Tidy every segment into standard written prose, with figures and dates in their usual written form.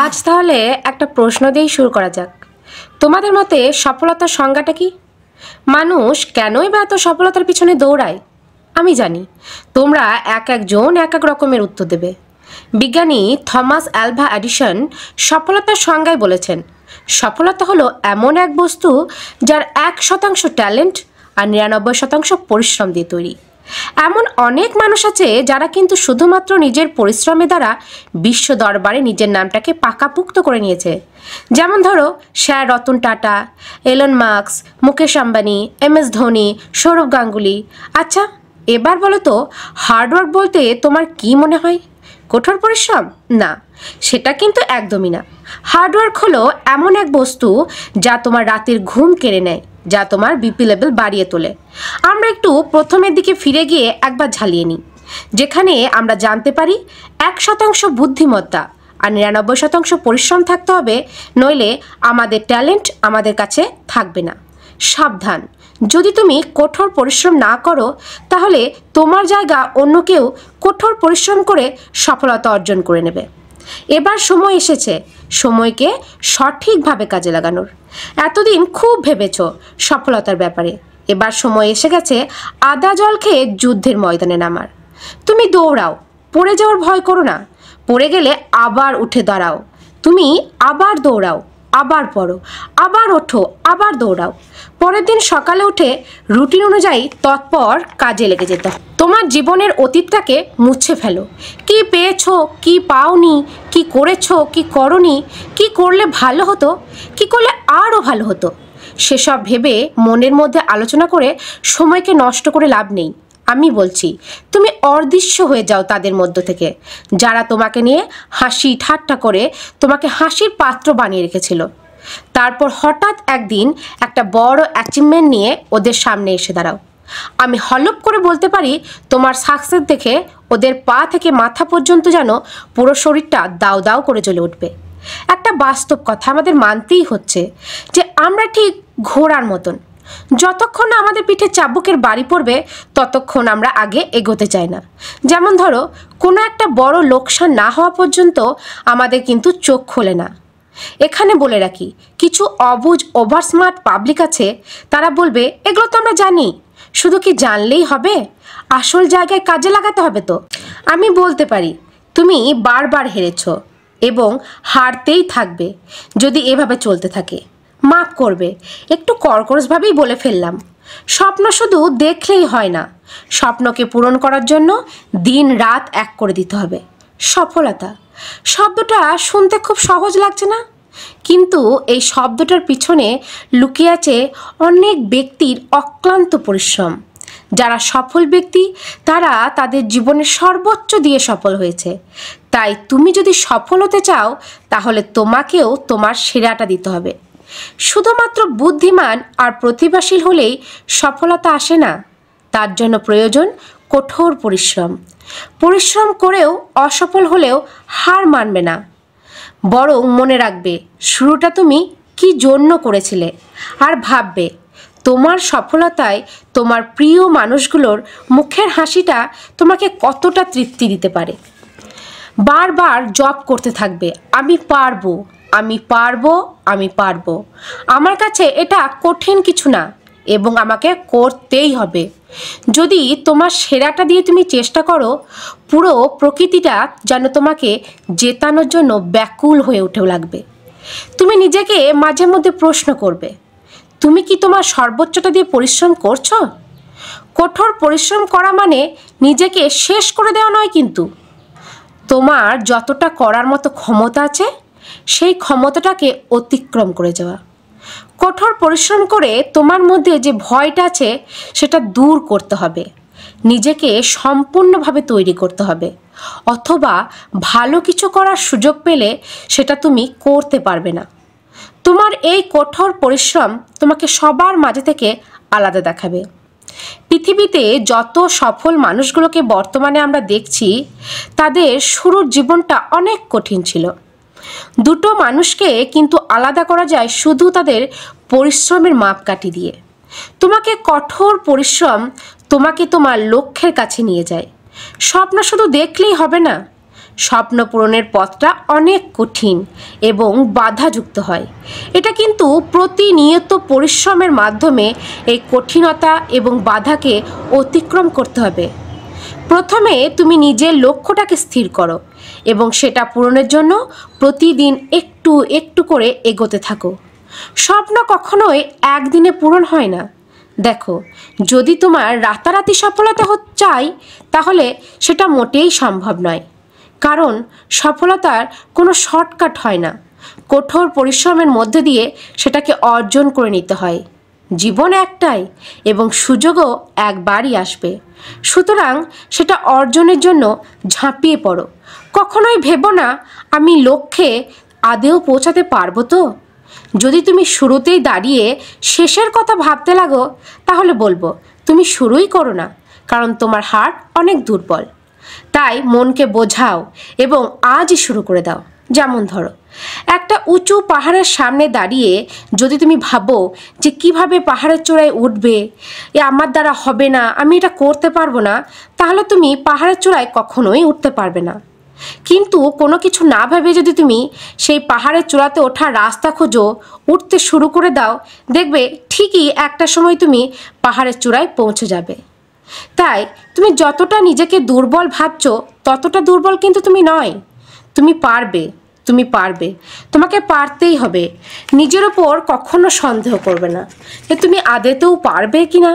আজ তাহলে একটা প্রশ্ন দিয়েই শুরু করা যাক। তোমাদের মতে সফলতার সংজ্ঞাটা কি? মানুষ কেনই বা এত সফলতার পিছনে দৌড়ায়? আমি জানি তোমরা একজন এক এক রকমের উত্তর দেবে। বিজ্ঞানী থমাস আলভা এডিসন সফলতার সংজ্ঞায় বলেছেন, সফলতা হলো এমন এক বস্তু যার 1% ট্যালেন্ট আর 99% পরিশ্রম দিয়ে তৈরি। এমন অনেক মানুষ আছে যারা কিন্তু শুধুমাত্র নিজের পরিশ্রমের দ্বারা বিশ্ব দরবারে নিজের নামটাকে পাকাপুক্ত করে নিয়েছে। যেমন ধরো sir Ratan Tata, Elon Musk, Mukesh Ambani, MS Dhoni, Sourav Ganguly. আচ্ছা এবার বলো তো, হার্ডওয়ার্ক বলতে তোমার কি মনে হয়? কঠোর পরিশ্রম? না, সেটা কিন্তু একদমই না। হার্ডওয়ার্ক হলো এমন এক বস্তু যা তোমার রাতের ঘুম কেড়ে নেয়, যা তোমার বিপি লেভেল বাড়িয়ে তোলে। আমরা একটু প্রথমের দিকে ফিরে গিয়ে একবার ঝালিয়ে নিই, যেখানে আমরা জানতে পারি 1% বুদ্ধিমত্তা আর 99% পরিশ্রম থাকতে হবে, নইলে আমাদের ট্যালেন্ট আমাদের কাছে থাকবে না। সাবধান, যদি তুমি কঠোর পরিশ্রম না করো তাহলে তোমার জায়গা অন্য কেউ কঠোর পরিশ্রম করে সফলতা অর্জন করে নেবে। এবার সময় এসেছে সময়কে সঠিকভাবে কাজে লাগানোর। এতদিন খুব ভেবেছো সফলতার ব্যাপারে, এবার সময় এসে গেছে আদা জল খেয়ে যুদ্ধের ময়দানে নামার। তুমি দৌড়াও, পড়ে যাওয়ার ভয় করো না। পড়ে গেলে আবার উঠে দাঁড়াও। তুমি আবার দৌড়াও, আবার পড়ো, আবার ওঠো, আবার দৌড়াও। পরের দিন সকালে উঠে রুটিন অনুযায়ী তৎপর কাজে লেগে যেত। তোমার জীবনের অতীতটাকে মুছে ফেলো। কি পেয়েছো, কি পাওনি, কি করেছো, কি করনি, কি করলে ভালো হতো, কি করলে আরও ভালো হতো, সেসব ভেবে মনের মধ্যে আলোচনা করে সময়কে নষ্ট করে লাভ নেই। আমি বলছি তুমি অদৃশ্য হয়ে যাও তাদের মধ্য থেকে, যারা তোমাকে নিয়ে হাসি ঠাট্টা করে তোমাকে হাসির পাত্র বানিয়ে রেখেছিল। তারপর হঠাৎ একদিন একটা বড় অ্যাচিভমেন্ট নিয়ে ওদের সামনে এসে দাঁড়াও। আমি হলপ করে বলতে পারি তোমার সাকসেস দেখে ওদের পা থেকে মাথা পর্যন্ত যেন পুরো শরীরটা দাও দাও করে জ্বলে উঠবে। একটা বাস্তব কথা আমাদের মানতেই হচ্ছে যে আমরা ঠিক ঘোড়ার মতন, যতক্ষণ না আমাদের পিঠে চাবুকের বাড়ি পড়বে ততক্ষণ আমরা আগে এগোতে চাই না। যেমন ধরো কোনো একটা বড় লোকসান না হওয়া পর্যন্ত আমাদের কিন্তু চোখ খোলে না। এখানে বলে রাখি, কিছু অবুঝ ওভার স্মার্ট পাবলিক আছে, তারা বলবে এগুলো তো আমরা জানি, শুধু কি জানলেই হবে? আসল জায়গায় কাজে লাগাতে হবে তো। আমি বলতে পারি তুমি বারবার হেরেছো এবং হারতেই থাকবে যদি এভাবে চলতে থাকে। মাফ করবে, একটু কর্কশভাবেই বলে ফেললাম। স্বপ্ন শুধু দেখলেই হয় না, স্বপ্নকে পূরণ করার জন্য দিন রাত এক করে দিতে হবে। সফলতা শব্দটা শুনতে খুব সহজ লাগছে না? কিন্তু এই শব্দটার পিছনে লুকিয়ে আছে অনেক ব্যক্তির অক্লান্ত পরিশ্রম। যারা সফল ব্যক্তি তারা তাদের জীবনের সর্বোচ্চ দিয়ে সফল হয়েছে। তাই তুমি যদি সফল হতে চাও তাহলে তোমাকেও তোমার সেরাটা দিতে হবে। শুধুমাত্র বুদ্ধিমান আর প্রতিভাশীল হলেই সফলতা আসে না, তার জন্য প্রয়োজন কঠোর পরিশ্রম। পরিশ্রম করেও অসফল হলেও হার মানবে না, বরং মনে রাখবে শুরুটা তুমি কি জন্য করেছিলে, আর ভাববে তোমার সফলতায় তোমার প্রিয় মানুষগুলোর মুখের হাসিটা তোমাকে কতটা তৃপ্তি দিতে পারে। বারবার জব করতে থাকবে, আমি পারবো, আমি পারবো, আমি পারবো। আমার কাছে এটা কঠিন কিছু না এবং আমাকে করতেই হবে। যদি তোমার সেরাটা দিয়ে তুমি চেষ্টা করো, পুরো প্রকৃতিটা যেন তোমাকে জেতানোর জন্য ব্যাকুল হয়ে উঠেও লাগবে। তুমি নিজেকে মাঝে মধ্যে প্রশ্ন করবে, তুমি কি তোমার সর্বোচ্চটা দিয়ে পরিশ্রম করছো? কঠোর পরিশ্রম করা মানে নিজেকে শেষ করে দেওয়া নয়, কিন্তু তোমার যতটা করার মতো ক্ষমতা আছে সেই ক্ষমতাটাকে অতিক্রম করে যাওয়া। কঠোর পরিশ্রম করে তোমার মধ্যে যে ভয়টা আছে সেটা দূর করতে হবে, নিজেকে সম্পূর্ণভাবে তৈরি করতে হবে। অথবা ভালো কিছু করার সুযোগ পেলে সেটা তুমি করতে পারবে না। তোমার এই কঠোর পরিশ্রম তোমাকে সবার মাঝে থেকে আলাদা দেখাবে। পৃথিবীতে যত সফল মানুষগুলোকে বর্তমানে আমরা দেখছি, তাদের শুরুর জীবনটা অনেক কঠিন ছিল। দুটো মানুষকে কিন্তু আলাদা করা যায় শুধু তাদের পরিশ্রমের মাপকাঠি দিয়ে। তোমাকে কঠোর পরিশ্রম তোমাকে তোমার লক্ষ্যের কাছে নিয়ে যায়। স্বপ্ন শুধু দেখলেই হবে না, স্বপ্ন পূরণের পথটা অনেক কঠিন এবং বাধাযুক্ত হয়। এটা কিন্তু প্রতিনিয়ত পরিশ্রমের মাধ্যমে এই কঠিনতা এবং বাধাকে অতিক্রম করতে হবে। প্রথমে তুমি নিজের লক্ষ্যটাকে স্থির করো এবং সেটা পূরণের জন্য প্রতিদিন একটু একটু করে এগোতে থাকো। স্বপ্ন কখনোই একদিনে পূরণ হয় না। দেখো, যদি তোমার রাতারাতি সফলতা চাই তাহলে সেটা মোটেই সম্ভব নয়, কারণ সফলতার কোনো শর্টকাট হয় না। কঠোর পরিশ্রমের মধ্যে দিয়ে সেটাকে অর্জন করে নিতে হয়। জীবন একটাই এবং সুযোগও একবারই আসবে, সুতরাং সেটা অর্জনের জন্য ঝাঁপিয়ে পড়ো। কখনোই ভেবো না আমি লক্ষ্যে আদেও পৌঁছাতে পারবো তো। যদি তুমি শুরুতেই দাঁড়িয়ে শেষের কথা ভাবতে লাগো তাহলে বলবো তুমি শুরুই করো না, কারণ তোমার হার্ট অনেক দুর্বল। তাই মনকে বোঝাও এবং আজই শুরু করে দাও। যেমন ধরো, একটা উঁচু পাহাড়ের সামনে দাঁড়িয়ে যদি তুমি ভাবো যে কিভাবে পাহাড়ের চূড়ায় উঠবে, আমার দ্বারা হবে না, আমি এটা করতে পারবো না, তাহলে তুমি পাহাড়ের চূড়ায় কখনোই উঠতে পারবে না। কিন্তু কোনো কিছু না ভেবে যদি তুমি সেই পাহাড়ের চূড়াতে ওঠার রাস্তা খোঁজো, উঠতে শুরু করে দাও, দেখবে ঠিকই একটা সময় তুমি পাহাড়ের চূড়ায় পৌঁছে যাবে। তাই তুমি যতটা নিজেকে দুর্বল ভাবছো ততটা দুর্বল কিন্তু তুমি নয়। তুমি পারবে, তুমি পারবে, তোমাকে পারতেই হবে। নিজের ওপর কখনো সন্দেহ করবে না যে তুমি আদতেও পারবে কি না।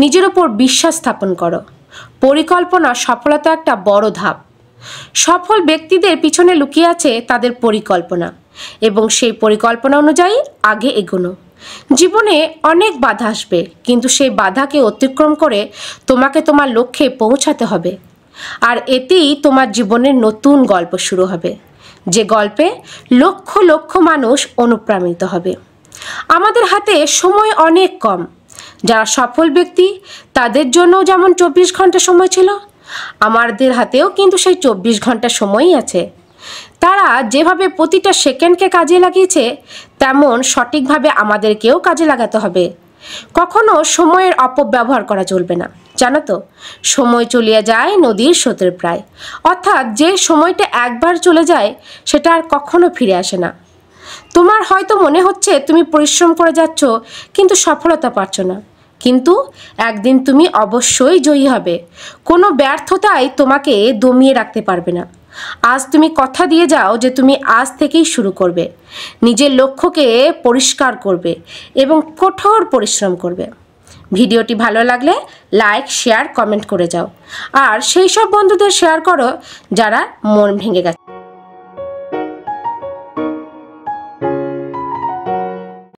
নিজের ওপর বিশ্বাস স্থাপন করো। পরিকল্পনা সফলতা একটা বড় ধাপ। সফল ব্যক্তিদের পিছনে লুকিয়ে আছে তাদের পরিকল্পনা এবং সেই পরিকল্পনা অনুযায়ী আগে এগোনো। জীবনে অনেক বাধা আসবে, কিন্তু সেই বাধাকে অতিক্রম করে তোমাকে তোমার লক্ষ্যে পৌঁছাতে হবে। আর এতেই তোমার জীবনের নতুন গল্প শুরু হবে, যে গল্পে লক্ষ লক্ষ মানুষ অনুপ্রাণিত হবে। আমাদের হাতে সময় অনেক কম। যারা সফল ব্যক্তি তাদের জন্যও যেমন 24 ঘন্টা সময় ছিল, আমাদের হাতেও কিন্তু সেই 24 ঘন্টা সময়ই আছে। তারা যেভাবে প্রতিটা সেকেন্ডকে কাজে লাগিয়েছে তেমন সঠিকভাবে আমাদেরকেও কাজে লাগাতে হবে। কখনো সময়ের অপব্যবহার করা চলবে না। জানো তো, সময় চলিয়া যায় নদীর স্রোতের প্রায়, অর্থাৎ যে সময়টা একবার চলে যায় সেটা আর কখনো ফিরে আসে না। তোমার হয়তো মনে হচ্ছে তুমি পরিশ্রম করে যাচ্ছ কিন্তু সফলতা পাচ্ছ না, কিন্তু একদিন তুমি অবশ্যই জয়ী হবে। কোনো ব্যর্থতাই তোমাকে দমিয়ে রাখতে পারবে না। আজ তুমি কথা দিয়ে যাও যে তুমি আজ থেকেই শুরু করবে, নিজের লক্ষ্যকে পরিষ্কার করবে এবং কঠোর পরিশ্রম করবে। ভিডিওটি ভালো লাগলে লাইক, শেয়ার, কমেন্ট করে যাও। আর সেই সব বন্ধুদের শেয়ার করো যারা মন ভেঙে গেছে।